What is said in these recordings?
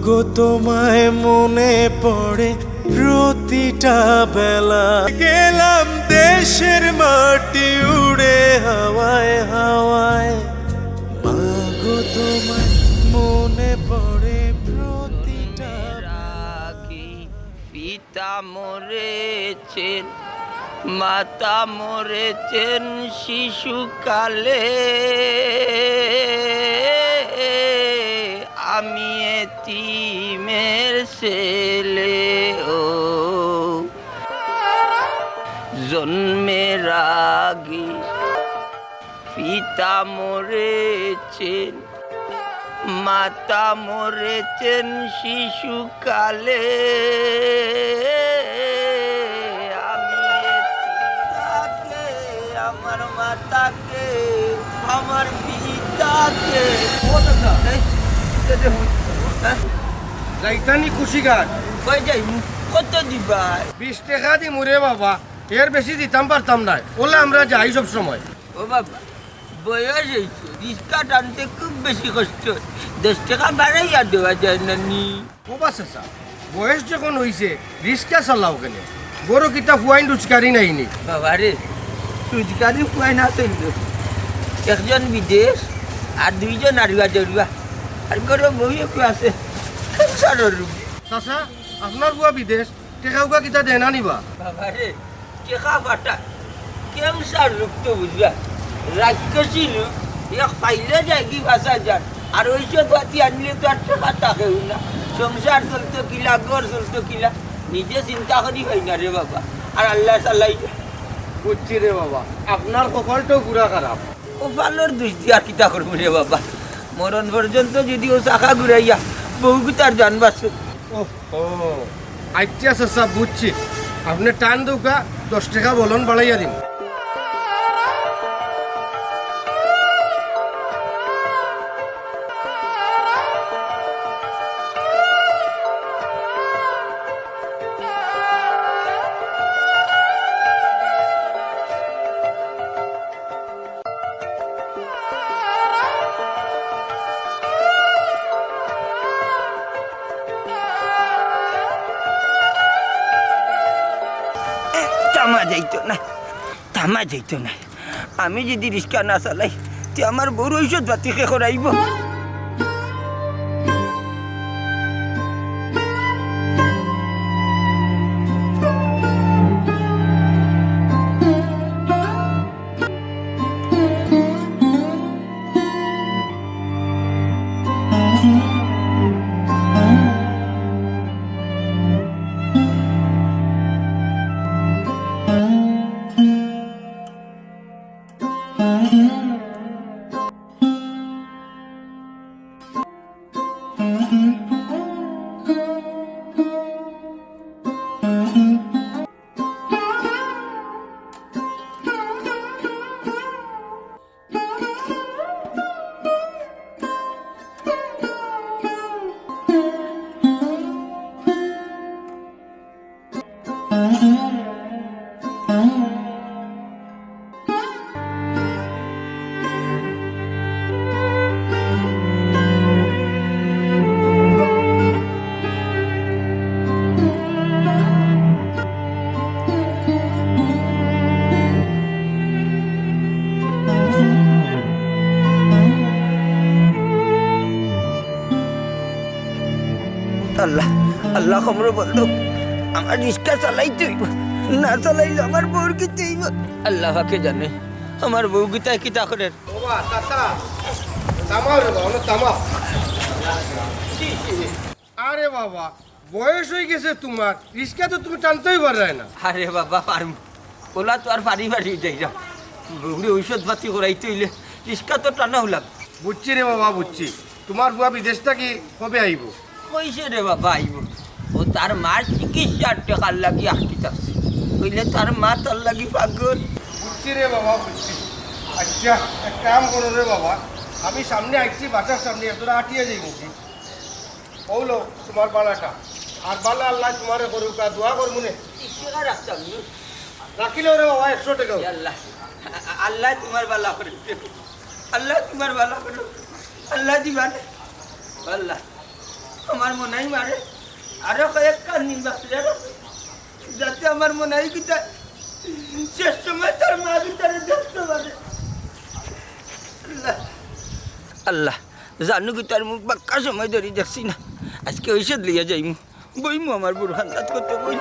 গো তোমায় মনে পড়ে প্রতিটা বেলা, গেলাম দেশের মাটি উড়ে হাওয়ায় হাওয়ায়। মা গো তোমায় মনে পড়ে প্রতিটা রাখি পিতা মরেছেন, মাতা মরেছেন শিশুকালে, আমি এতিমের ছেলে। ও জন্মের আগে পিতা মরেছেন, মাতা মরেছেন শিশুকালে, আমি তাকে আমার মাতাকে আমার পিতাকে যাইতানি কুশিঘাট কই যাই কত দিবার 20 টাকা দি মুরে বাবা, এর বেশি দিতাম পারতাম না। ওলে আমরা যাই সব সময়। ও বাবা বয়স হয়েছে, রিক্সা টানতে খুব বেশি কষ্ট, 10 টাকা বাড়াইয়া দেওয়া যায় না নি। ও বাস আসা বয়স যখন হইছে রিক্সা চালাও কেন? বড় কিতা ফুয়াইন রুচকারি নাইনি। বাবা রে রোজগারি পুয়াই না চলল, একজন বিদেশ আর 2 জন আড়ুয়া জড়ুয়া, আর করে বই একটু আছে সংসারের রূপ। চাচা আপনার বুয়া বিদেশ টেকা উকা কিতা দেনা নিবা? বাবা রে টেকা ফাটা কেমসার রূপ তো বুঝবা, রাক্ষসী রূপ, এক পাইলে যায় কি ভাষা যান, আর ওইসব বাতি আনলে তো আর টাকা থাকেও না, সংসার চলতো কিলা, ঘর চলতো কিলা, নিজে চিন্তা করি হয় না রে বাবা, আর আল্লাহ চালাই বুঝছি রে বাবা, আপনার কপালটাও পুরা খারাপ। ও পালোর দুষ দিয়া কিতা করবো রে বাবা, মরণ পর্যন্ত যদি ও চাকা ঘুরাইয়া বহু তার জানবার। ও আচ্ছা চাচা বুঝছি, আপনি টান দৌকা 10 টাকা বলন বাড়াইয়া দিন। থামা যাইতো না, থামা যাইতো না, আমি যদি রিক্সা না চালাই তে আমার বড় ঔষধ বাতি কে করাইব। আল্লাহ আল্লাহ খবর বললো আমার রিক্সা চালাইতে হইব, না চালাইলে আমার বউর কিতে হইব। আল্লাহ পাকে জানে আমার বউ গীতায় কিতা করে। বাবা চাচা তামাও রে বাবা, তামাও। আরে বাবা বয়স হয়ে গেছে তোমার, রিক্সা তো তুমি টানতেই পারে না। আরে বাবা পারম, ওলা তো আর পারি যাই যাও, বউরে ঔষধ পাতি করাইতে হইলে রিক্সা তো টানা হলাম। বুঝছি রে বাবা বুঝছি, তোমার বুয়া বিদেশ থেকে কবে আইব? কইছে রে বাবা আইব, ও তার মার চিকিৎসার টাকার লাগি আসতেছে, কইলে তার মা তার লাগি পাগল। বুঝছি রে বাবা বুঝছি। আচ্ছা এক কাম করো রে বাবা, আমি সামনে আসছি বাসার সামনে, এতটা আটিয়ে যাই মুখি বলো তোমার বালাটা, আর বালা আল্লাহ তোমারে করুক, আর দোয়া করবো নে। রাখতাম রাখিলেও রে বাবা 100 টাকা। আল্লাহ আল্লাহ তোমার বালা করে, আল্লাহ তোমার বালা করে, আল্লাহ দিবান। আল্লাহ আমার মনে হয় মারে আরো কয়েক কান নিন বাচ্চা যাতে আমার মনে হয় কি শেষ সময় তার মা ভিতরে দেখতে পারে। আল্লাহ আল্লাহ জানু কি তার মুখ বাক্কা সময় ধরে দেখছি না, আজকে ঔষধ লিয়ে যাইমু বইমু আমার বুড়ো হান্দাত করতে বই।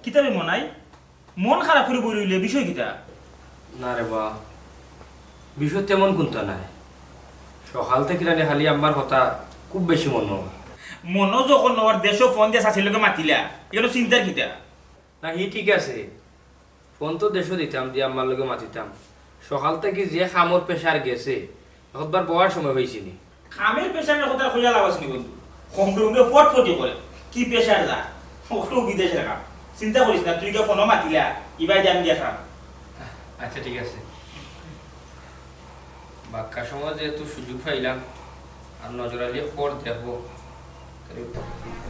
কিতাবে মনাই মন খারাপ করে বই রইলে বিষয় কিতা? না রে বা বিষয় তেমন কোনটা নাই, সকাল থেকে রানি খালি আমার কথা খুব বেশি মনে হয়। মনো যখন ওর দেশও ফোন দিয়ে চাচিলকে মাতিলা এগুলো চিন্তার কিতা? না হি ঠিক আছে, ফোন তো দেশও দিতাম দিয়ে আমার লগে মাতিতাম, সকাল থেকে যে খামর প্রেশার গেছে একবার বহার সময় হয়েছিনি। খামের পেশারের কথা হইয়া লাগাস নি বন্ধু, কমকে কমকে ফটফটি করে কি পেশার যা ওটা বিদেশে কাম, চিন্তা করিস না, তুই কে ফোনও মাতিলা ইবাই জান দিয়া খাম। আচ্ছা ঠিক আছে, বাক্কা সময় যেহেতু সুযোগ পাইলাম আর নজর আলিয়ে পর দেখবো,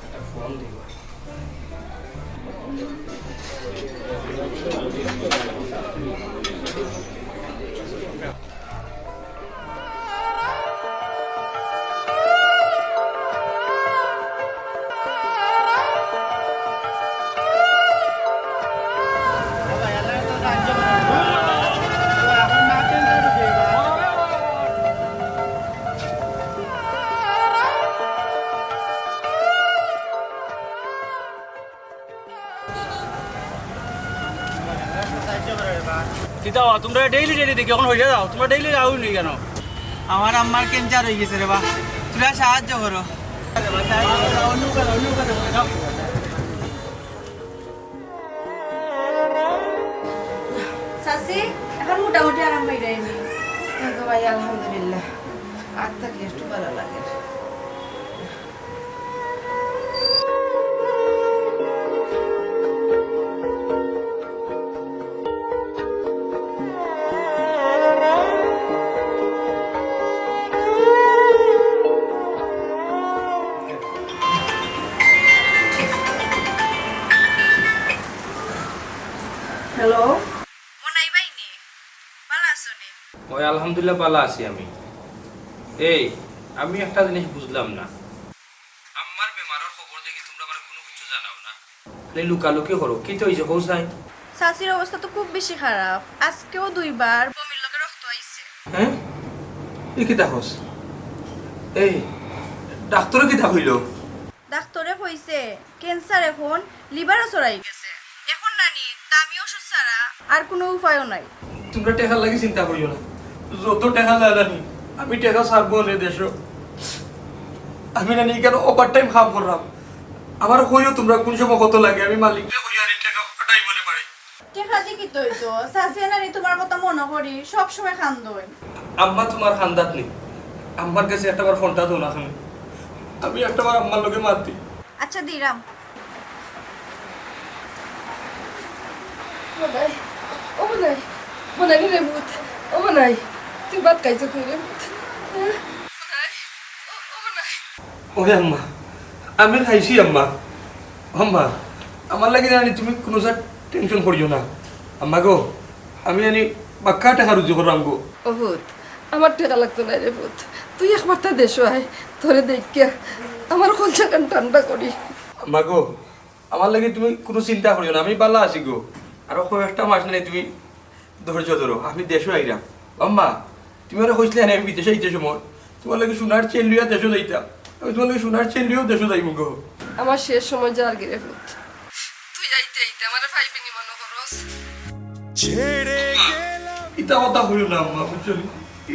একটা ফোন দিব। কিতা তোমরা ডেইলি ডেইলি দেখি এখন হয়ে যাও, তোমরা ডেইলি যাও নি কেন? আমার আম্মার ক্যান্সার হয়ে গেছে রে বা, তোরা সাহায্য করো। সাসি এখন মোটামুটি আরাম পাইরাইনি। ভাই আলহামদুলিল্লাহ, আর থাকলে একটু ভালো লাগে। হ্যালো মনাই বাইনি, ভালো আছো নি? ওই আলহামদুলিল্লাহ ভালো আছি আমি। এই আমি একটা জিনিস বুঝলাম না, আমার বেমারের খবর দেখি তোমরা আমার কোনো কিছু জানাও না, লুকালুকি করো, কি তো হয়েছে কৌসাই? সাসির অবস্থা তো খুব বেশি খারাপ, আজকেও 2 বার বমির লগে রক্ত আইছে। হ্যাঁ এই কি দেখোস? এই ডাক্তারও কি হইল? ডাক্তারে কইছে ক্যান্সার এখন লিভারও চড়াই গেছে, এখন নানি দামি ওষুধ ছাড়া আর কোনো উপায়ও নাই। তোমরা টাকা লাগি চিন্তা করিও না, যত টাকা লাগানি আমি টাকা ছাড়বো না দেশো। আমি না কেন ওভার টাইম কাম করলাম, আমার কইও তোমরা কোন সময় কত লাগে, আমি মালিককে কই আর টাকা ওটাই মনে পারি। টেকা দি কি তইতো সাসি নানি তোমার কথা মনে করি সব সময় কান্দই। আম্মা তোমার খান্দাত নেই, আম্মার কাছে একটা বার ফোনটা দাও না, আমি একটাবার আম্মার লোকে মাত দিই। আচ্ছা দিরাম। মনাই ও মনাই মনাই রে ভূত ও মনাই তুই ভাত খাইছ তুই রে ভূত মনাই ও মনাই ওহে আম্মা আমি খাইছি আম্মা। আম্মা আমার লাগে জানি তুমি কোনো সার টেনশন করিও না আম্মা গো। আমি জানি বাক্কা টাকা রুজি করলাম গো। ও ভূত আমার টেকা লাগতো না রে ভূত তুই একবার তা দেশো আয় ধরে দেখিয়া আমার কলসা কান ঠান্ডা করি। আম্মা গো আমার লাগে তুমি কোনো চিন্তা করিও না, আমি পাল্লা আছি গো। আরো কয়েকটা মাস নেই তুমি ধৈর্য ধরো, আমি দেশও আইরাম। আম্মা তুমি ওরা কইসলে আমি বিদেশে আইতে সময় তোমার লাগে সোনার চেন লিয়া দেশও যাইতাম, আমি তোমার লাগে সোনার চেন লিয়েও দেশও যাইব গো। আমার শেষ সময় যার গিরে ভূত তুই আইতে আইতে আমার ভাইবিনি মনে করস। ছেড়ে গেলাম ইতা কথা হইল না আম্মা, বুঝছো?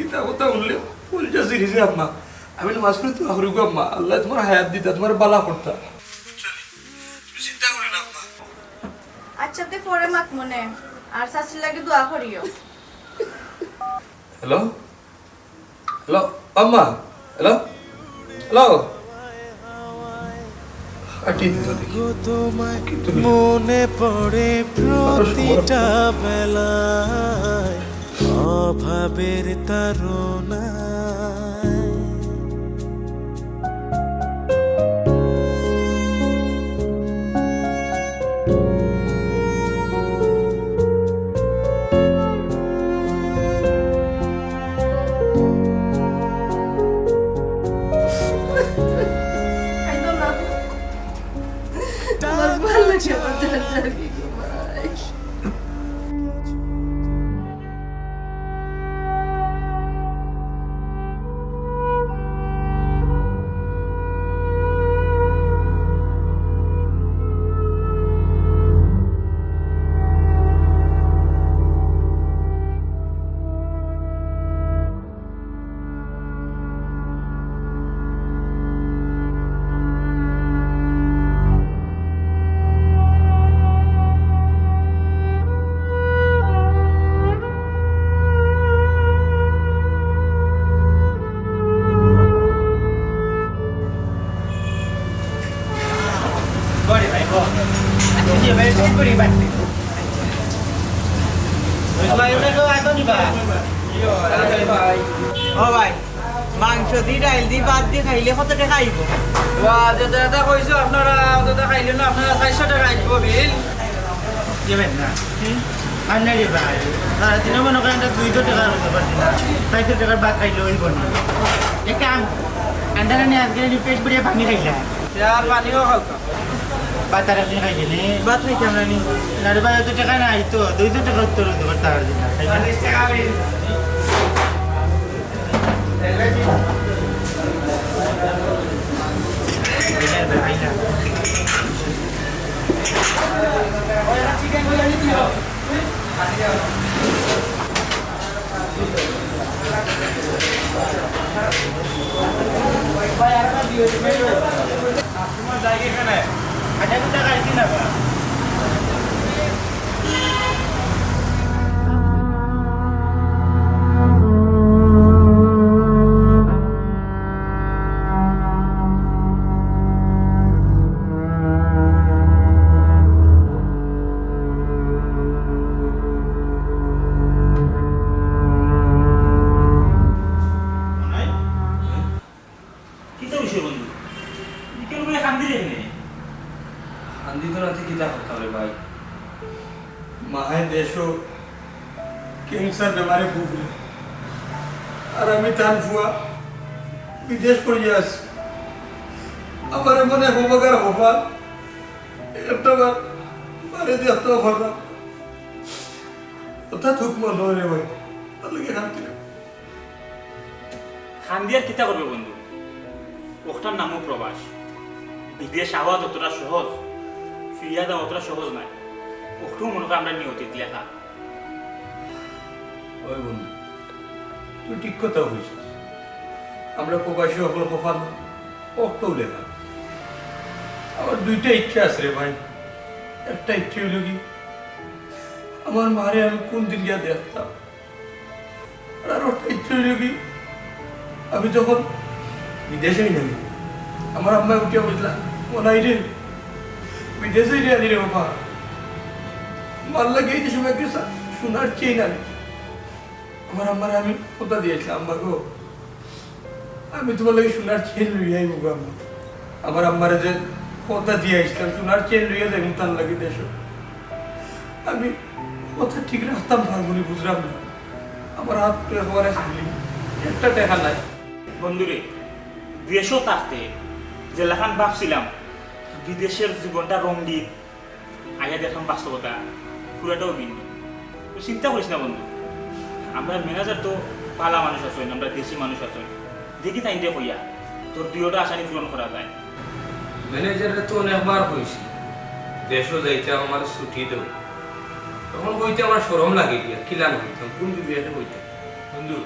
ইতা কথা উঠলে ফুলটা সিরিজে আম্মা। আমি নামাজ পড়ে তো আহরি গো আম্মা, আল্লাহ তোমার হায়াত দিতা, তোমার বালা করতা। তুমি চিন্তা করি না আম্মা। আচ্ছা তে পরে মাত মনে আর শাশির লাগে দোয়া করিও। হ্যালো হ্যালো আম্মা, হ্যালো হ্যালো আটি দিত দেখি গো তোমায় মনে পড়ে প্রতিটা বেলায় অভাবের তাড়নায়। আইদো না আমার ভালো লাগে আমার যার কি গো ভাই। বড়ি ভাই গো তুই ভাই কই করি বাড়তে ওই ভাই ওটা তো আইতো নিবা ভাই ও ভাই মাংস দি ডাইল দি ভাত দি খাইলে কত টাকা আইব? যেটা এটা কইছো আপনারা ওটা খাইলে না আপনারা 400 টাকা আইব বিল দিবেন না আর নাই রে ভাই আর দিন মনে করেন 200 টাকা হতে পারছি না 400 টাকার ভাত খাইলে হইব না এক কাম আন্দারে নে আজকে পেট ভরে পানি খাইলা আর পানিও খাও ভাত আর দিন খাইলে নে ভাত খাইতাম না নি না রে ভাই 100 টাকা নাই তো 200 টাকা উত্তর হতে পারতা আর দিন খাইলা 40 টাকা বিল কিতা বিষয় বন্ধু কেন বলে কান্দি রে এখানে আন্দি তো রাতে কিতা করতাম রে ভাই। মায়ের দেশও ক্যান্সার বেমারে ভুগলে আর আমি তান ফুয়া বিদেশ পড়িয়ে আছি। আমার মনে হোবাকার হোবা একটাবার মারে দিয়ে এত ভরলাম ওটা থুক মন হয় রে ভাই, তার লাগে কান্দি না। কান্দি আর কিতা করবে বন্ধু, ওটার নামও প্রবাস। বিদেশ আওয়া যতটা সহজ ফিরিয়া দেওয়া অতটা সহজ নয়। ওটাও মনে করি আমরা নিয়তিত লেখা। ওই বন্ধু তুই ঠিক কথা বলছিস, আমরা প্রবাসী সকল কপাল অক্টও লেখা। আমার দুইটা ইচ্ছা আছে রে ভাই। একটা ইচ্ছে হইল কি আমার মারে আমি কোন দিন গিয়া দেখতাম, আর একটা ইচ্ছে হইল কি আমি যখন বিদেশে নামি আমার আম্মা উঠিয়া বুঝলাম মনাই রে বিদেশে রে আনি রে বাবা মার লাগে এই যে সময় একটা সোনার চেইন আনি আমার আম্মার আমি কথা দিয়েছিলাম আম্মা গো আমি তোমার লাগে সোনার চেইন লইয়া আইব গো আম্মা আমার আম্মারে যে কথা দিয়ে আসলাম সোনার চেইন লইয়া যাই তার লাগে দেশ আমি কথা ঠিক রাখতাম পারবো না বুঝলাম না আমার হাত তো একবারে খালি একটা দেখা নাই বন্ধুরে দেশও থাকতে যে লেখান ভাবছিলাম বিদেশের জীবনটা রঙ্গিন আগে দেখলাম বাস্তবতা পুরাটাও ভিন্ন তো চিন্তা করিস না বন্ধু আমরা ম্যানেজার তো পালা মানুষ আছেন আমরা দেশি মানুষ আছেন দেখি তাইতে কইয়া তোর দুইটা আসানি পূরণ করা যায় ম্যানেজারে তো অনেকবার হয়েছে দেশও যাইতে আমার ছুটি দেব তখন বইতে আমার সরম লাগে গিয়া কিলান হইতাম কোন বিবিয়াতে হইতাম বন্ধু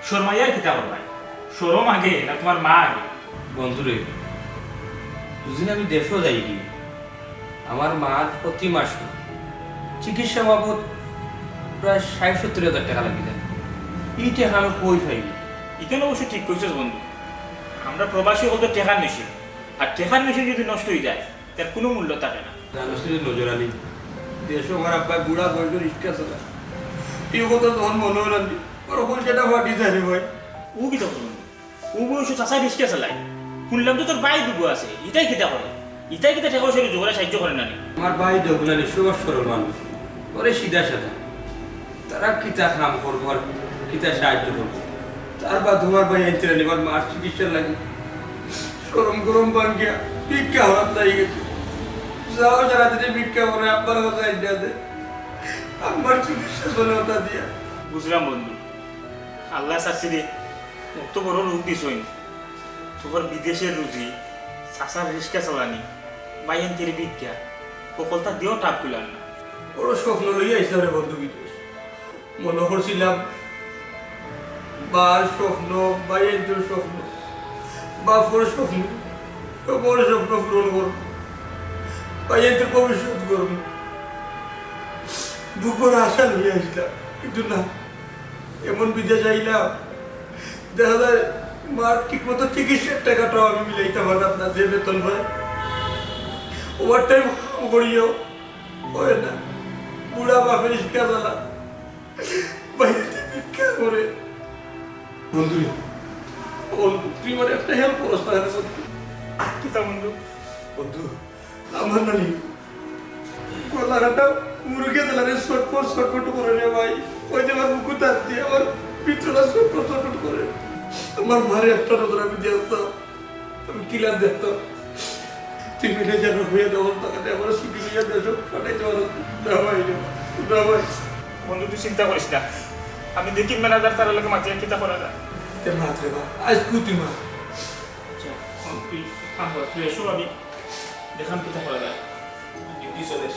শর্মাইয়ার কিতা করবাই শরম আগে না তোমার মা আগে বন্ধুরে দুদিন আমি দেশও যাই গিয়ে আমার মা প্রতি মাসে চিকিৎসা বাবদ প্রায় ৬০-৭০ হাজার টাকা লাগি যায় এই টাকা আমি কই পাইনি এখানে অবশ্য ঠিক কইছিস বন্ধু আমরা প্রবাসী হতে টেকার মেশিন আর টেকার মেশিন যদি নষ্ট হয়ে যায় তার কোনো মূল্য থাকে না জানুসির নজর আলী দেশ আমার আব্বা বুড়া বয়স রিক্সা চালা এই কথা তখন মনে হল ওর ফুল যেটা ফাটি যায় রে ভাই ও কি তখন বন্ধু ও বয়স চাষা রিস্কে চালায় শুনলাম তো তোর ভাই দুগো আছে এটাই কিতা করে এটাই কিতা টেকা পয়সা জোগাড়ে সাহায্য করে না আমার ভাই দেবনানি সহজ সরল মানুষ ওরে সিধা সাদা তারা কিতা কাম করবো আর কিতা সাহায্য করবো তার বা তোমার ভাই আনতে এবার মার চিকিৎসা লাগে গরম গরম বাঙ্গিয়া ভিক্ষা হওয়ার লাগে গেছে যাও সারা দিনে ভিক্ষা করে আব্বার কথা আইডিয়া দে আমার চিকিৎসা চলে ওটা দিয়া বুঝলাম বন্ধু আল্লাহ চাচ্ছি অত বড় রোগ দিস তোমার বিদেশের রুজি চাষার রিস্কা চালানি বাইন তেরে ভিক্ষা সকলটা দিয়েও টাপ পেলাম না বড় স্বপ্ন লইয়া আসলাম রে বন্ধু বিদেশ মনে করছিলাম বার স্বপ্ন বাইয়ের স্বপ্ন বাপর স্বপ্ন বড় স্বপ্ন পূরণ করবো বাইয়ের ভবিষ্যৎ করবো দুপুর আশা লইয়া আসলাম কিন্তু না এমন বিদেশ আইলাম দেখা যায় মার ঠিক মতো চিকিৎসার টাকাটাও আমি মিলাইতে পারলাম না যে বেতন হয় ওভার টাইম করিও হয় না বুড়া বাপের রিক্সা চালা বাইরে ভিক্ষা করে বন্ধু বন্ধু তুই মানে একটা হেল্প করস না কিতা বন্ধু বন্ধু আমার নানি গলাটা মুরগে দিলারে শর্টফট করে রে ভাই ওই যে আমার বুকু তার দিয়ে আমার পিছলা শর্টফট করে আমার মারে একটা নজর আমি দেখতাম আমি কিলার দেখতাম তুই মিলে যেন হয়ে দেওয়ার টাকাতে আমার ছুটি নিয়ে দেশ পাঠাইতে পারো না ভাই না ভাই বন্ধু তুই চিন্তা করিস না আমি দেখি ম্যানেজার তার লোকে মাতিয়ে কিতা করা যায় তে মাত রে ভাই আজ কুতি মা তুই ফ্রেশ আমি দেখাম কিতা করা যায় ডিউটি চলে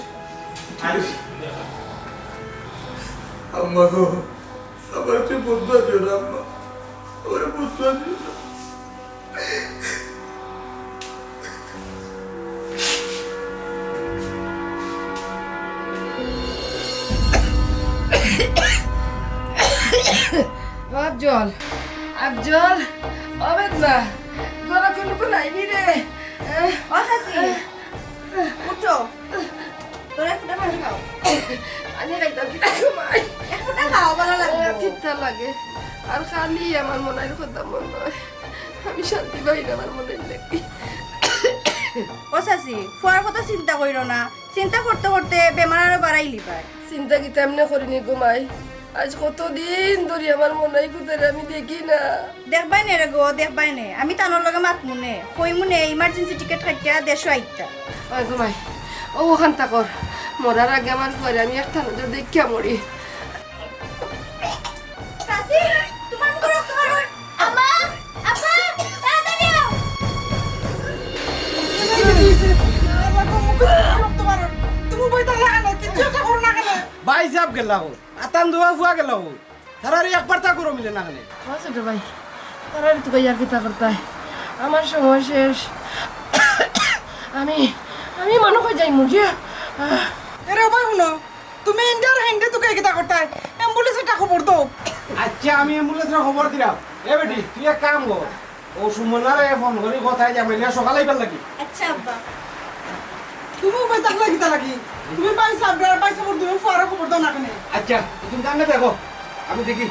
আম্মা গো আমার তুই বুঝবা দিও না আম্মা আমার বুঝবা দিও না আফজল আফজল অবেদ না গলা কোনো কোন আইনি রে ও চাচি উঠো তোরা ফুটা পানি খাও আনি রাখতাম কিতা সময় এক ফুটা খাও ভালো লাগবে ঠিকঠাক লাগে আর খালি আমার মনের কথা মনে হয় আমি শান্তি পাই না আমার মনে দেখি ও চাচি ফুয়ার কথা চিন্তা করিল না চিন্তা করতে করতে বেমার আরো বাড়াইলি পায় চিন্তা কি তেমনে করিনি ঘুমাই আজ কতদিন ধরে আমার মনে হয় কুতারে আমি দেখি না দেখবাই নে রে গো দেখবাই নে আমি তানোর লগে মাত মুনে কই মুনে ইমার্জেন্সি টিকেট কাটিয়া দেশো আইতা ওই ঘুমাই ও ওখান তাকর মরার আগে আমার ঘরে আমি একটা নজর দেখিয়া মরি চাচি তোমার মুখ রক্ত বের আমা আপা তাড়াতাড়ি আও ভাই যাব গেল আতান দোয়া ফুয়া গেল তারা একবার তা করো মিলে না গেলে ছোট ভাই তারা তো আর কিতা করতে আমার সময় শেষ আমি আমি মনে হয় যাই মুজি এরে ভাই হলো তুমি ইন্ডিয়ার হিন্দি তোকে কিতা করতে অ্যাম্বুলেন্সে টা খবর দাও আচ্ছা আমি অ্যাম্বুলেন্সের খবর দিলাম এ বেটি তুই এক কাম কর ও সুমনারে ফোন করি কথায় যাবে সকালে গেল নাকি আচ্ছা আব্বা তুমি উপায় থাকলে কিতা নাকি তুমি পাইছা বেড়া পাইছা তুমি ফুয়ারা খবর দাও না কেন আচ্ছা তুমি জানলে দেখো আমি দেখি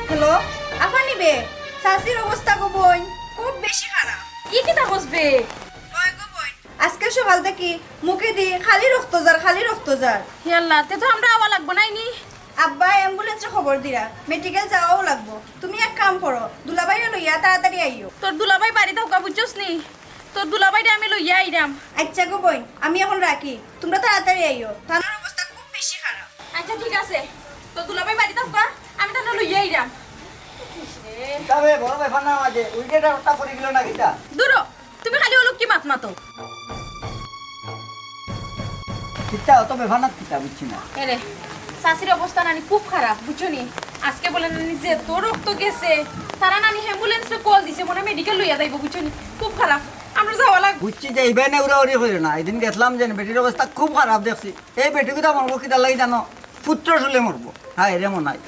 হ্যালো আপা নিবে শাশির অবস্থা গো বোন খুব বেশি খারাপ ই কিতা বসবে ওই গো বোন আজকে সকাল থেকে মুখে দিয়ে খালি রক্ত যার হে আল্লাহ তে তো আমরা আওয়া লাগবো নাই নি আব্বা অ্যাম্বুলেন্সে খবর দিরা মেডিকেল যাওয়াও লাগবো তুমি এক কাম করো দুলাভাইরে লইয়া তাড়াতাড়ি আইও তোর দুলাভাই বাড়িতে হোকা বুঝছস নি তোর দুলাভাইটা আমি লইয়া আইরাম আচ্ছা গো বোন আমি এখন রাখি তোমরা তাড়াতাড়ি আইও তার অবস্থা খুব বেশি খারাপ আচ্ছা ঠিক আছে তোর দুলাভাই বাড়িতে হোকা আমি তাহলে লইয়া আইরাম তবে বড় ব্যাপার না মাঝে উইকেটটা ওটা পড়ে গেল না কিতা দূরো তুমি খালি ওলক কি মাত মাতো কিতা অত ব্যাপার না কিতা বুঝছি না এরে শাশির অবস্থা নানি খুব খারাপ বুঝছো নি আজকে বলে নানি যে তোর রক্ত গেছে তারা নানি অ্যাম্বুলেন্সে কল দিছে মনে মেডিকেল লইয়া যাইব বুঝছো নি খুব খারাপ আমরা যাওয়া লাগবে বুঝছি যে এইবার নেউরাউরি করি না এদিন গেছিলাম যে বেটির অবস্থা খুব খারাপ দেখছি এই বেটিকে তো মরবো কিতা লাগি জানো পুত্র শুলে মরবো হ্যাঁ এরে মনাই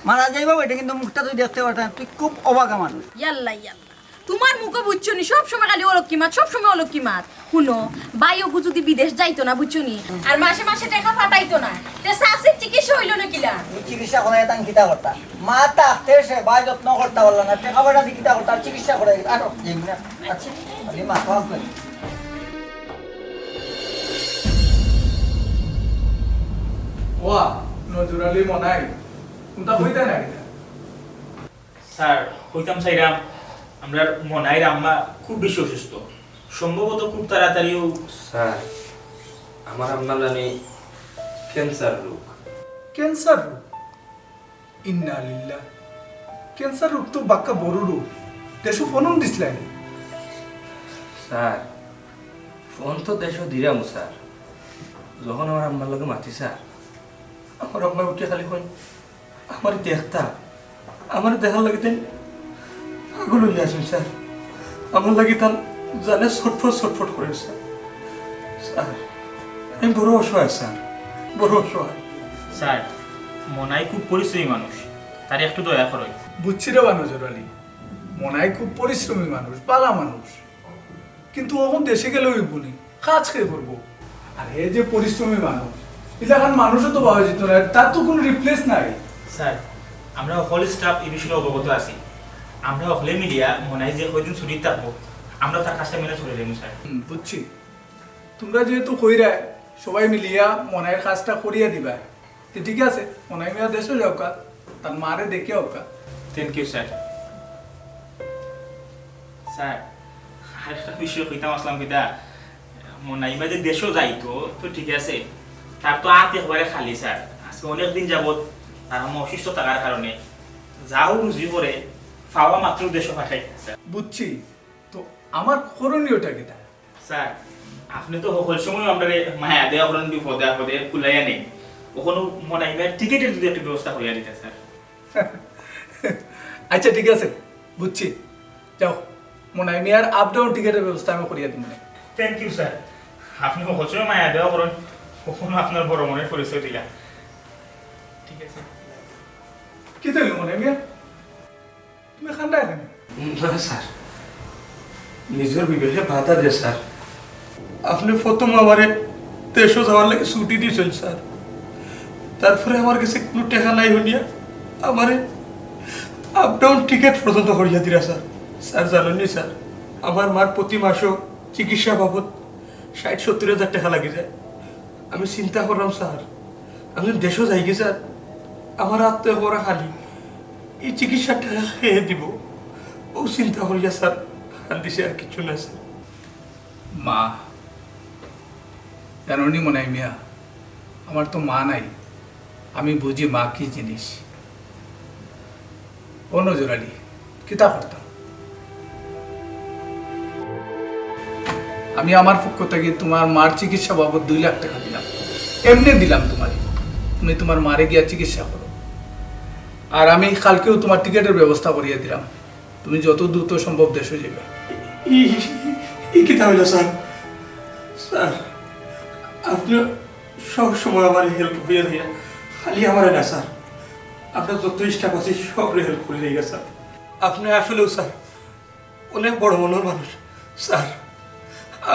মারা যাইবা বেটে কিন্তু মুখটা তুই দেখতে পারত তুই খুব অবাকা মানুষ ইয়াল্লা ইয়াল্লা তোমার মুখে বুঝছো নি সব সময় খালি অলক্ষী মাত সব সময় অলক্ষী মাত শুনো বাইও যদি বিদেশ যাইতো না বুঝছো নি আর মাসে মাসে টাকা ফাটাইতো না তে শাশির চিকিৎসা হইলো না কিলা এই চিকিৎসা করে তান কিতা করতা মা তাতে সে বাই যত্ন করতে পারলো না টাকা পয়সা দিয়ে কিতা করতা চিকিৎসা করে আর আচ্ছা আমি মা খাওয়া করি ওয়া নজরুলি মনাই কোনটা হইতা না স্যার হইতাম চাইরাম আমরা মনাইর আম্মা খুব বেশি অসুস্থ সম্ভবত খুব তাড়াতাড়িও স্যার আমার আম্মা জানি ক্যান্সার রোগ ক্যান্সার রোগ ইন্না লিল্লাহ ক্যান্সার রোগ তো বাক্কা বড় রোগ দেশো ফোনম দিছিলেন স্যার ফোন তো দেশ দিরাম স্যার যখন আমার আম্মার লগে মাতি স্যার আমার আম্মা উঠে খালি কই আমার দেখতা আমার দেখার লাগে দেন পাগল হয়ে আসেন স্যার আমার লাগে তার জানে ছটফট করে স্যার স্যার আমি বড় অসহায় স্যার বড় অসহায় স্যার মনাই খুব পরিশ্রমী মানুষ তার একটু দয়া করই বুঝছি রে বানজর আলী মনাই খুব পরিশ্রমী মানুষ পালা মানুষ কিন্তু এখন দেশে গেলে ওই বলি কাজ খেয়ে করবো আর এ যে পরিশ্রমী মানুষ এলাকার মানুষও তো পাওয়া যেত না তার তো কোনো রিপ্লেস নাই স্যার আমরা সকল স্টাফ এই বিষয়ে অবগত আছি আমরা সকলে মিলিয়া মনাই যে কয়দিন ছুটি থাকবো আমরা তার কাজটা মেনে চলে যাবো স্যার বুঝছি তোমরা যেহেতু কইরা সবাই মিলিয়া মনাইয়ের কাজটা করিয়া দিবা তো ঠিক আছে মনাই মিয়া দেশে যাও কা তার মারে দেখে হোক থ্যাংক ইউ স্যার স্যার আরেকটা বিষয় কইতাম আসলাম কিতা মনাই বা যে দেশও যাইতো তো ঠিক আছে তার তো হাত একবারে খালি স্যার আজকে অনেকদিন যাবত তার আমার অসুস্থ থাকার কারণে যাও রুজি করে পাওয়া মাত্র দেশও পাঠাই স্যার বুঝছি তো আমার করণীয়টা কিটা স্যার আপনি তো সকল সময় আমরা মায়া দেওয়া করেন বিপদে আপদে কুলাইয়া নেই ওখানে মনাইবার টিকিটের যদি একটা ব্যবস্থা করিয়া দিতে স্যার আচ্ছা ঠিক আছে বুঝছি যাও মনাই মিয়ার আপ ডাউন টিকেটের ব্যবস্থা আমি করিয়া দিব থ্যাংক ইউ স্যার আপনি সকল সময় মায়া দেওয়া করেন কখনো আপনার বড় মনের পরিচয় দিলা ঠিক আছে কি তৈল মনাই মিয়া তুমি খান্ডা এখানে না স্যার নিজের বিবেকে বাধা দে স্যার আপনি প্রথম আমারে দেশও যাওয়ার লাগে ছুটি দিয়েছেন স্যার তারপরে আমার কাছে কোনো টাকা নাই হইয়া আমারে আপ ডাউন টিকিট পর্যন্ত করিয়া দিলা স্যার স্যার জানেননি স্যার আমার মার প্রতি মাসও চিকিৎসা বাবদ 60-70 হাজার টাকা লাগে যায় আমি চিন্তা করলাম স্যার আমি দেশও যাই গে স্যার আমার আত্মীয় করা খালি এই চিকিৎসার টাকা খেয়ে দিব ও চিন্তা করিয়া স্যার দিছে আর কিছু না স্যার মা জানি মনাই মিয়া আমার তো মা নাই আমি বুঝি মা কি জিনিস ও নজর আলী কিতা করতাম আমি আমার পক্ষ থেকে তোমার মার চিকিৎসা বাবদ 2 লাখ টাকা দিলাম এমনি দিলাম তুমি তোমার মারে গিয়া চিকিৎসা করো আর আমি কালকেও তোমার টিকেটের ব্যবস্থা করিয়ে দিলাম, তুমি যত দ্রুত সম্ভব দেশে যাবে। ই কি তাহলে স্যার? স্যার আপনি সব সময় আমার হেল্প হয়ে দিয়ে খালি আমার না স্যার, আপনার যত স্টাফ আছে সব হেল্প করে দিয়ে স্যার। আপনি আসলেও স্যার অনেক বড় মনের মানুষ স্যার।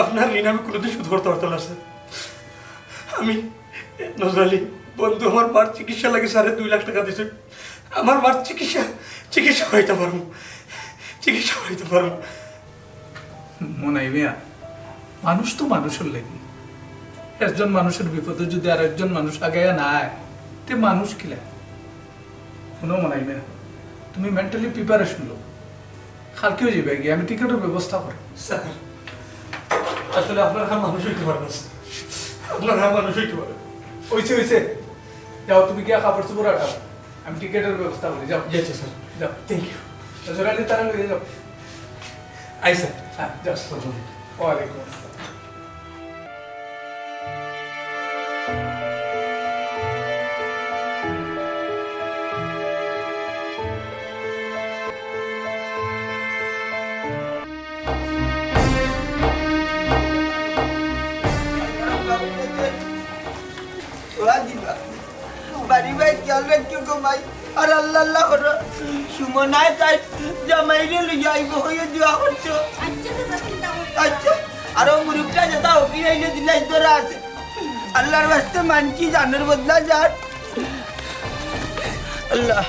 আপনার ঋণ আমি কোনোদিন শোধ করতে পারতাম না স্যার। আমি নজরালি বন্ধু আমার মার চিকিৎসা লাগে 2.5 লাখ টাকা দিয়েছে। আমার মার চিকিৎসা করাইতে পারবো, চিকিৎসা করাইতে পারবো। মনে মিয়া, মানুষ তো মানুষের লেগে, একজন মানুষের বিপদে যদি আর একজন মানুষ আগাইয়া নাই তে মানুষ কিলা। শুনো মনে মিয়া, তুমি মেন্টালি প্রিপারেশন লো, কালকেও যাবে গিয়ে আমি টিকেটের ব্যবস্থা করি। স্যার আসলে আপনার মানুষ হইতে পারে না স্যার, আপনার মানুষ হইতে পারে। হইছে যাও, তুমি গিয়া কাপড় চোপড় আটাও, আমি টিকেটের ব্যবস্থা করি। যাও যাচ্ছি স্যার, যাও। Thank you. নজরালি তারা লইয়ে যাও। I sir. হ্যাঁ যাও। ওয়ালাইকুম আসসালাম। বাড়ি ভাই খেয়াল রাখিও গো ভাই। আর আল্লাহ আল্লাহ করো, সুমনায় তাই জামাইলে লইয়া আইব হইয়া দেওয়া করছো। আচ্ছা, আর ও মুরুখটা যেটা অফি আইলে দিলাই তোরা আছে। আল্লাহর বাস্তে মানছি, জানের বদলা যার। আল্লাহ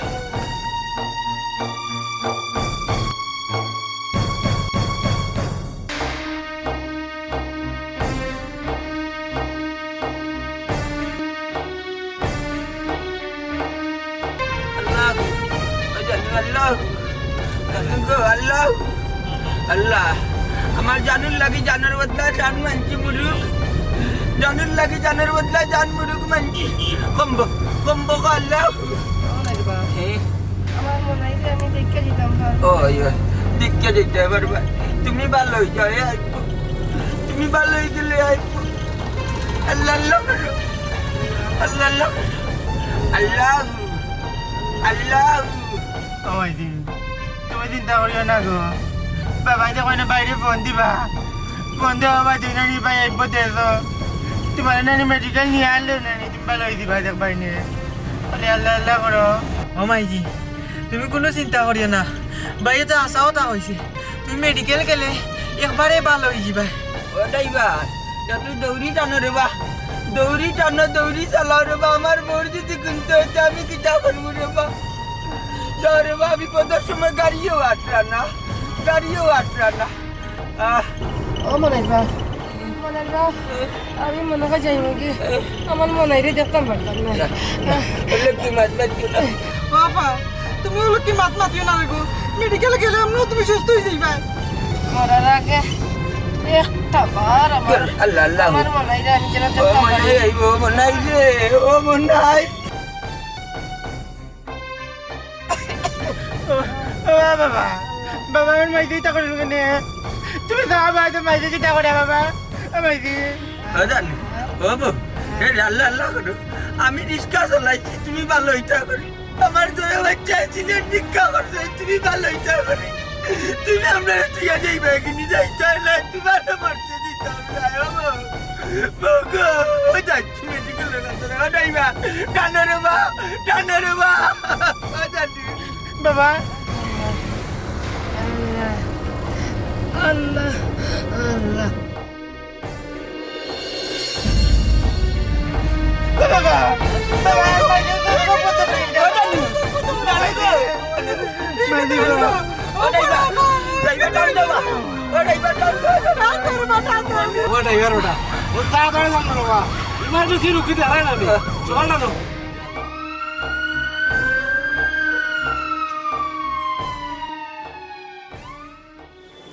আল্লাহ আল্লাহ আমার জানুর লাগি জানের বদলা জান মানছি মুরুখ, জানুর লাগি জানের বদলা জান মুরুখ মানছি। কম্ব কম্ব গো আল্লাহ। দেখে যেতে পারবা, তুমি ভালো হয়ে যাও, আসবো তুমি ভালো হয়ে গেলে আসবো। আল্লাহ আল্লাহ করো, আল্লাহ আল্লাহ আল্লাহ আল্লাহ। তুমি চিন্তা করিও না গো, বাবাই তো কয় না বাইরে ফোন দিবা, ফোন দেওয়া বাবা তুই নানি ভাই আইব দেশ, তোমার নানি মেডিকেল নিয়ে আনলো নানি, তুমি ভালো হয়ে দিবা দেখবাই নিয়ে। বলে আল্লাহ আল্লাহ করো। ও মাইজি তুমি কোনো চিন্তা করিও না, বাইরে তো আশাও তা হয়েছে, তুমি মেডিকেল গেলে একবারে ভালো হয়ে যাবা। ও ড্রাইভার, তুই দৌড়ি টানো রে বা, দৌড়ি টানো, দৌড়ি চালাও রে বা। আমার মোর যদি কিনতে হইতে আমি কিতা করবো রে বা। যাও রে বা, বিপদের সময় গাড়িও আটরা না, গাড়িও আটরা না। ও মনাইবা মনাইবা, আমি মনে হয় যাইব কি আমার মনাইরে দেখতাম পারতাম না। লক্ষ্মী মাছ মাতিও না বাবা, তুমি হলো কি মাত মাতিও না গো, মেডিকেলে গেলে এমনিও তুমি সুস্থ হয়ে যাইবা। মরার আগে একটা বার আমার আল্লাহ আল্লাহ আমার মনাইরে আমি যেন ও দেখতাম মনাই পারি। আইব, মনাই রে, ও মনাই। বাবা বাবা আমার মাইতে চিন্তা করিল কেনে, তুমি যাওয়া ভাই তো মাইতে চিন্তা করে বাবা। মাইতে জানি ও বউ, আল্লাহ আল্লাহ করো, আমি রিক্সা চালাইছি, তুমি ভালো হইতা করি। আমার দয়া বাচ্চা ছিল, ভিক্ষা করছে, তুমি ভালো হইতা করি। তুমি আমরা তুই যাইবা কিনি যাইতে না, তোমার মরতে দিতাম না। ও বউ, বউ গো, ও যাচ্ছি মেডিকেল না যাইবা, টানো রে বা, টানো রে বা। জানি বাবা আল্লাহ আল্লাহ বাবা বাবা মাইতে তো কত টাইম ও জানি মাইতে ও যাইবা, যাইবা টান দেবা, ও যাইবা টান দেবা। ও ড্রাইভার ওটা ও তাড়াতাড়ি জানো বাবা, ইমার্জেন্সি রুখি দাঁড়ায় না চল না।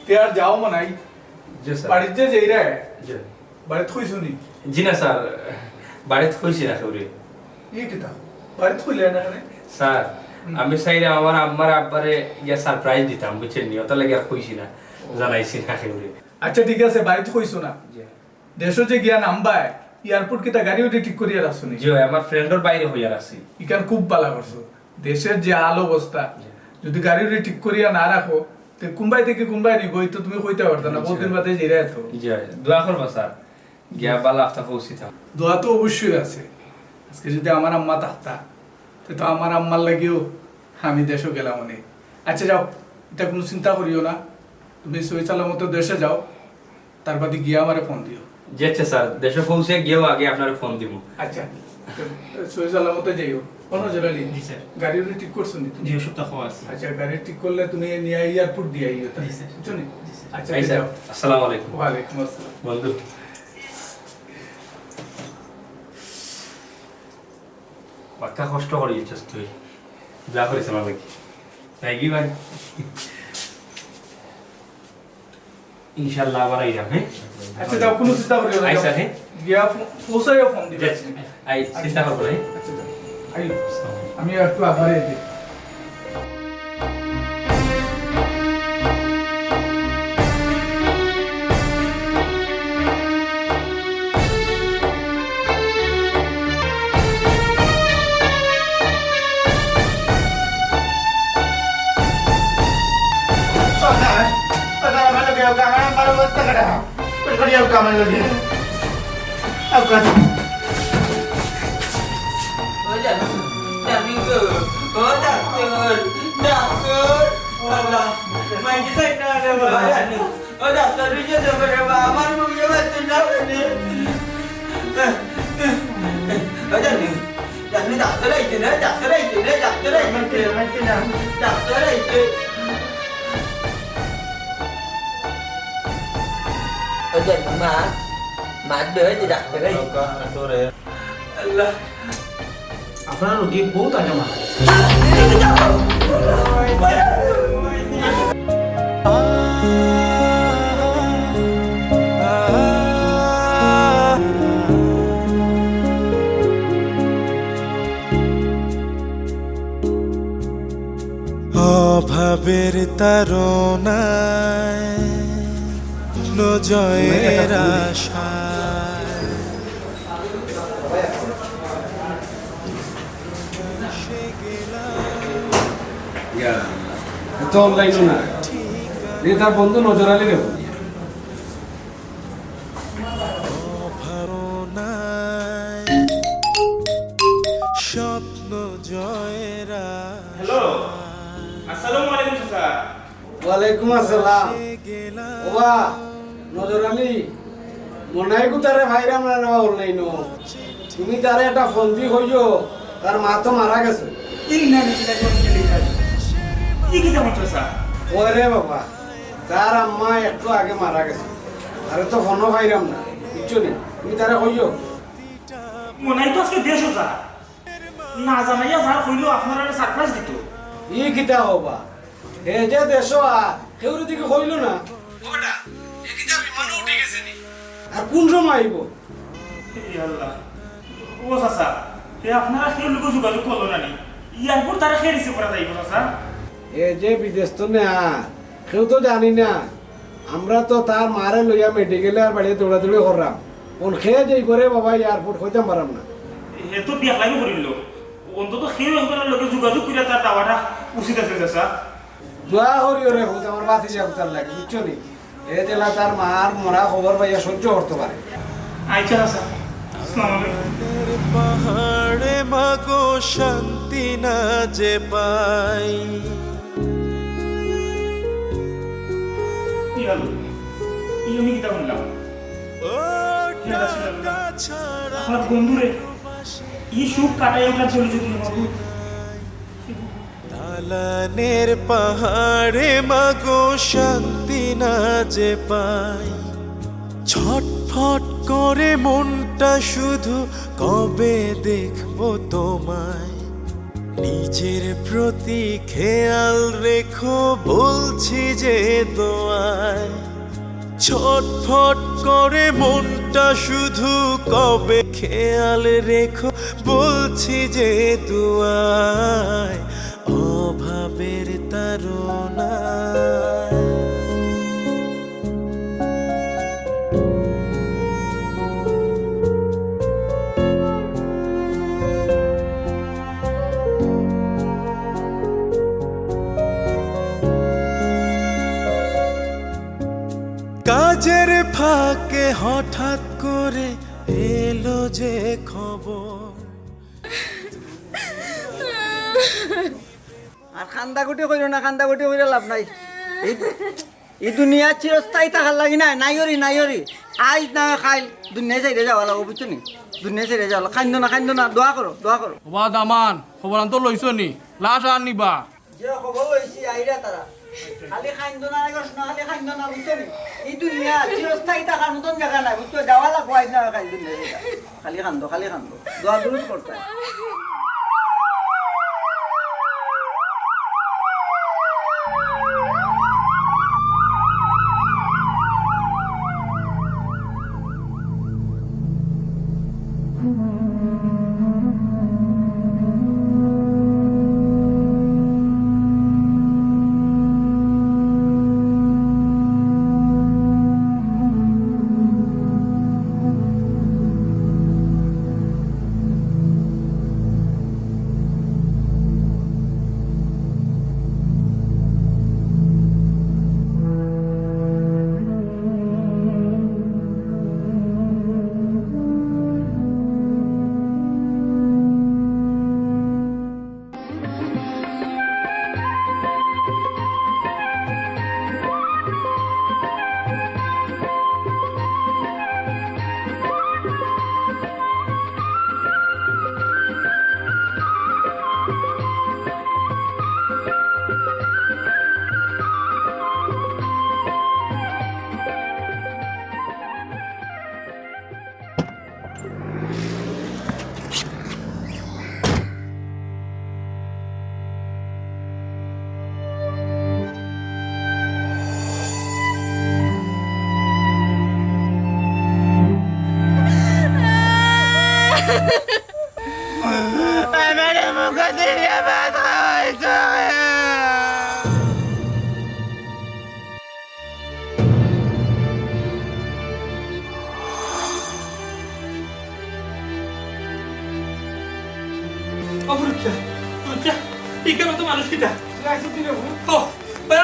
তে আর যাও মনাই, জি স্যার। বাড়িতে যে যাই রে, জি বাড়িতে হইছো নি? জি না স্যার, বাড়িতে হয়েছি না কেউরে। এই কিতা বাড়িতে হইলে না কেন? স্যার আমি চাইলে আমার আম্মার আব্বারে ইয়া সারপ্রাইজ দিতাম, বুঝছেন নি, ওটা লাগে আর কইছি না, জানাইছি না কেউরে। আচ্ছা ঠিক আছে, বাড়িতে হইছো না, দেশ যে গিয়া নামবাই এয়ারপোর্ট কিতা গাড়ি ওটি ঠিক করিয়া রাখছো নি? জি আমার ফ্রেন্ডর বাইরে হইয়ার আছি। ইকান খুব ভালো করছো, দেশের যে হাল অবস্থা যদি গাড়ি ঠিক করিয়া না রাখো তো কোনবাই থেকে কোনবাই নিব তো তুমি কইতে পারতো না বহুদিন বাদে জিরে এত জি দোয়া করবা স্যার গিয়া বালা আফতা পৌঁছি থাক দোয়া তো অবশ্যই আছে আজকে যদি আমার আম্মা থাকতা তো আমার আম্মার লাগিও আমি দেশও গেলাম অনেক আচ্ছা যাও এটা কোনো চিন্তা করিও না তুমি সই সালামতো দেশে যাও তার বাদে গিয়ে আমারে ফোন দিও যেছে স্যার দেশে পৌঁছে গিয়েও আগে আপনার ফোন দিব আচ্ছা সই সালামতো যাইও কোনো জরুরি জি স্যার গাড়ি ঠিক করছো নি জি সপ্তাহ আছে আচ্ছা গাড়ি ঠিক করলে তুমি নিয়ে এয়ারপোর্ট দিয়ে আইও বুঝছো নি আচ্ছা স্যার আসসালামু আলাইকুম ওয়া আলাইকুম আসসালাম বন্ধু বাক্কা কষ্ট করি তুই যা করিস আমার লাগি তাই কি ভাই ইনশাআল্লাহ আবার আইরাম হ্যাঁ আচ্ছা যাও কোনো চিন্তা করিও না আইসা হ্যাঁ গিয়া পৌঁছাইও ফোন দিবে আই চিন্তা করব না আচ্ছা আই আমি একটু আবারে দিই আপনার রোগী বহুত আগে মা অভাবের তারনায় নজয়ের আশায় তো অনলাইন না এই তার বন্ধু নজর আলী রে স্বপ্ন জয়েরা হ্যালো আসসালামু আলাইকুম চাচা ওয়ালাইকুম আসসালাম ওবা নজর আলী মনে হয় তারে ভাইরা আমরা অনলাইন তুমি তারে একটা ফোন দি কইও তার মা তো মারা গেছে ওরে বাবা তার আম্মা একটু আগে মারা গেছে আরে তো ফোনও পাইরাম না বুঝছো নি তুমি তারে কইও মনে হয় তো আজকে দেশও যা না জানাইয়া যা হইলো আপনারা সারপ্রাইজ দিত ই কিতা হবা হে যে দেশ কেউরি দিকে কইল না ওটা এ কিতা বিমানে উঠে গেছে নি আর কোন সময় আইব ই আল্লাহ ও চাচা এ আপনারা কেউ লোক যোগাযোগ করলো না নি এয়ারপোর্ট তারা খেয়ে রিসিভ করা যাইব চাচা এ যে বিদেশ তো না কেউ তো জানি না আমরা তো তার মারে লইয়া মেডিকেলে আর বাড়িতে দৌড়াদৌড়ি করলাম কোন খেয়ে যাই করে বাবা এয়ারপোর্ট হইতাম পারাম না এ তো বিয়া লাগি করিল অন্তত কেউ একজনের লোকে যোগাযোগ করে তার দাওয়াটা উচিত আছে চাচা দোয়া করিও রে হুত আমার বাতি যাব তার লাগে বুঝছো নি এ জেলা তার মার মরা খবর পাইয়া সহ্য করতে পারে আচ্ছা চাচা আসসালামু আলাইকুম পাহাড়ে মাগো শান্তি না যে পাই ই আল্লাহ ই আমি কিতা বললাম আপনার বন্ধুরে ই সুখ কাটাই ওটা চলে যদি দালানের পাহাড়ে মাগো শান্তি না যে পাই ছটফট করে মনটা শুধু কবে দেখবো তোমায় নিজের প্রতি খেয়াল রেখো বলছি যে দোয়ায় ছটফট করে মনটা শুধু কবে খেয়াল রেখো বলছি যে দোয়ায় অভাবের তারনায় কাজের ফাঁকে হঠাৎ করে এলো যে খবর। আর খান্দাকুটি কইরো না, খান্দাকুটি কইরে লাভ নাই। এই দুনিয়া চিরস্থায়ী থাকার লাগি না, নাইরি আজ না খাইল দুনিয়া চাইরে যাওয়া লাগবো, বুঝছো নি? দুনিয়া চাইরে যাওয়া খাইন্দ না দোয়া করো। বা দামান খবর আনতো লইছো নি লাশ আর নিবা যে খবর লইছি আইরা তারা খালি খাইন্দ না খালি খাইন্দ না, বুঝছো নি? এই দুনিয়া চিরস্থায়ী থাকার মতন জায়গা নাই, বুঝছো? যাওয়া লাগবো আজ না খাইল দুনিয়া খালি খান্দ দোয়া দুরুদ করতে হয়।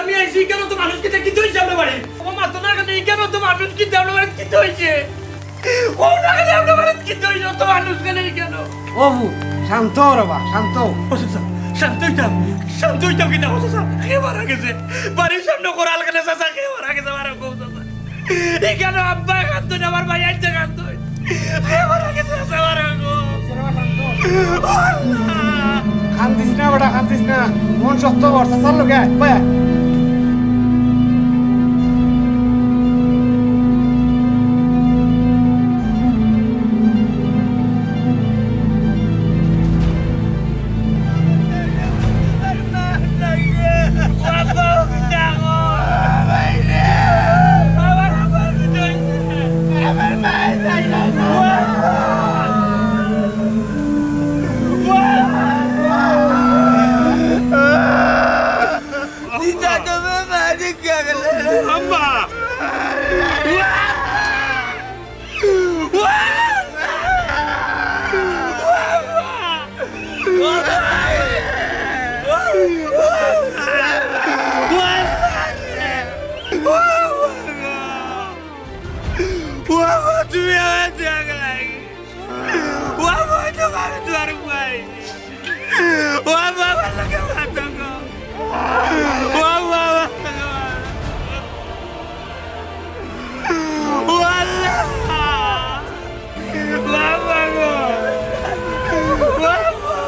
আমি আইসি কেন তো মানুষ কিটা কি হইছে আমরা বাড়ি ও মা তো না কেন কেন তো মানুষ কি আমরা বাড়ি কি হইছে ও না কেন আমরা বাড়ি কি হইছে তো মানুষ কেন ওবু শান্ত রবা শান্ত শান্তইতাম কিনা ওসা কে মারা গেছে বাড়ির সামনে কোরাল কেন সাসা কে মারা গেছে মারা গো সাসা এই কেন আব্বা কাঁদতো না আমার ভাই আইতে কাঁদতো কে মারা গেছে সাসা মারা গো কান্দিস না বেটা কান্দিস না, মন শক্ত কর চাচার লগে বয়া। তুমি আমার জায়গা লাগে ও আমার তো ভালো তোর ভাই ও বাবা লাগে মাথা গো ও বাবা ও আল্লাহ বাবা গো বাবা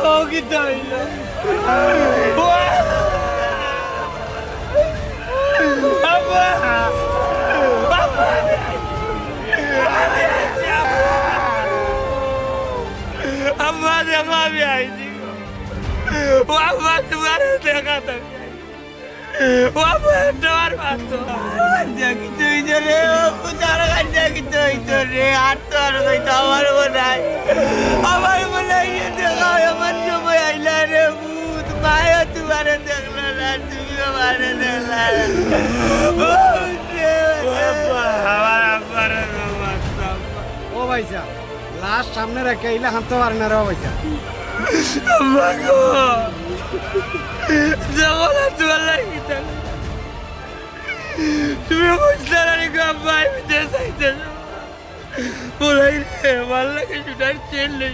ও কি তাই ও বাবা বাবা अम्मा देखा भी आई थी वो अम्मा तुम्हारे देखा था वो अम्मा डर बात तो जाकी तो इधर है वो पुतारा का जाकी तो इधर है हाथ तो आ रहा था हमारे बनाई ये देखा हमारे जो भाई ला रे भूत माया तुम्हारे देखना ना तुम्हें हमारे देखना हमारा हमारा ও ভাইসা লাশ সামনে রেখে এলে হাঁটতে পারে না রে ভাইসা। जगह तुला তুমি বুঝতে পারি আব্বা আমি বিদেশ যাইতেছ বলাই রে ভাল লাগে শুটার চেন লই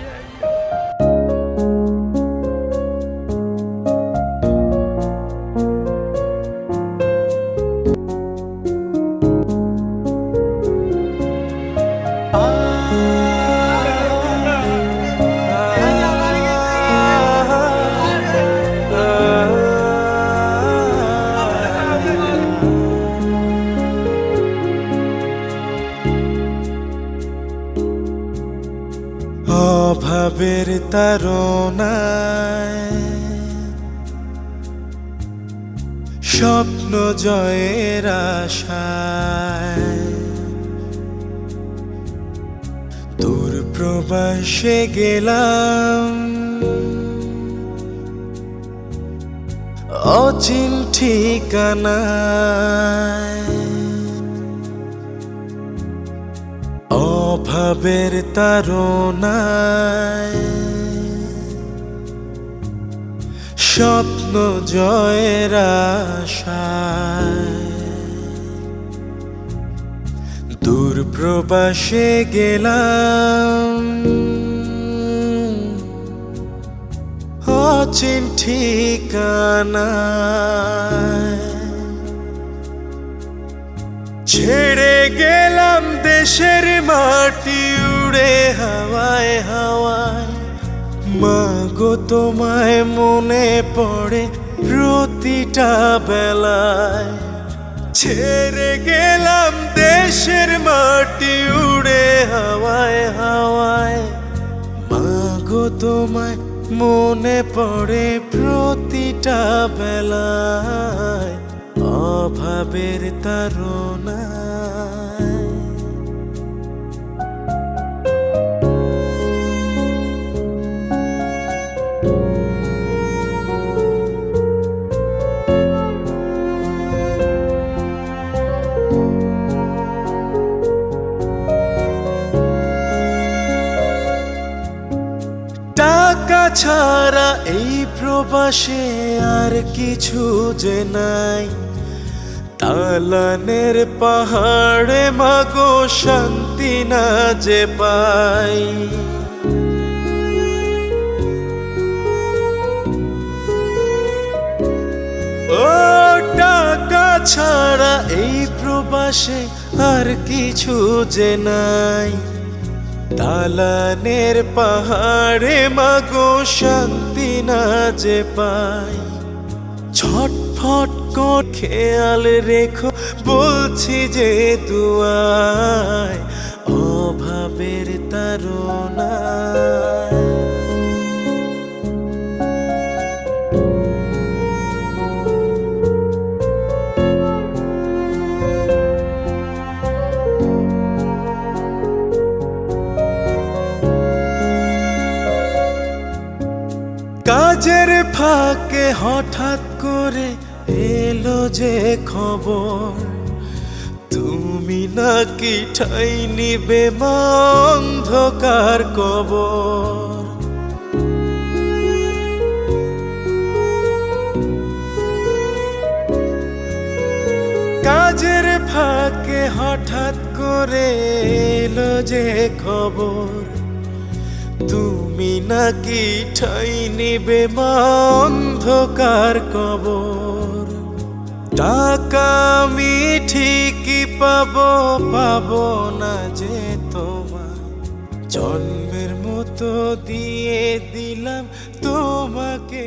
অভাবের তাড়নায় স্বপ্ন জয়ের আশায় দূর প্রবাসে গেলাম অচিন ঠিকানায় অভাবের তাড়নায় স্বপ্ন জয়ের আশায় দূর প্রবাসে গেলাম অচিন ঠিকানায় ছেড়ে গেলাম দেশের মাটি উড়ে হাওয়ায় হাওয়ায় মাগো তোমায় মনে পড়ে প্রতিটা বেলায় ছেড়ে গেলাম দেশের মাটি উড়ে হাওয়ায় হাওয়ায় মাগো তোমায় মনে পড়ে প্রতিটা বেলায় অভাবের তাড়নায় টাকা ছাড়া এই প্রবাসে আর কিছু যে নাই তালানের পাহাড়ে মাগো শান্তি না যে পাই ও টাকা ছাড়া এই প্রবাসে আর কিছু যে নাই তালানের পাহাড়ে মাগো শান্তি না যে পাই ছটফট কর খেয়াল রেখো বলছি যে দুয়ায় অভাবের তাড়নায় কাজের ফাঁকে হঠাৎ করে এলো যে খবর তুমি নাকি ঠাই নিবে মা অন্ধকার কবর কাজের ফাঁকে হঠাৎ করে এলো যে খবর তুমি নাকি ঠাই নিবে মা অন্ধকার কবর টাকা আমি ঠিকই পাবো পাবো না যে তোমার জন্মের মতো দিয়ে দিলাম তোমাকে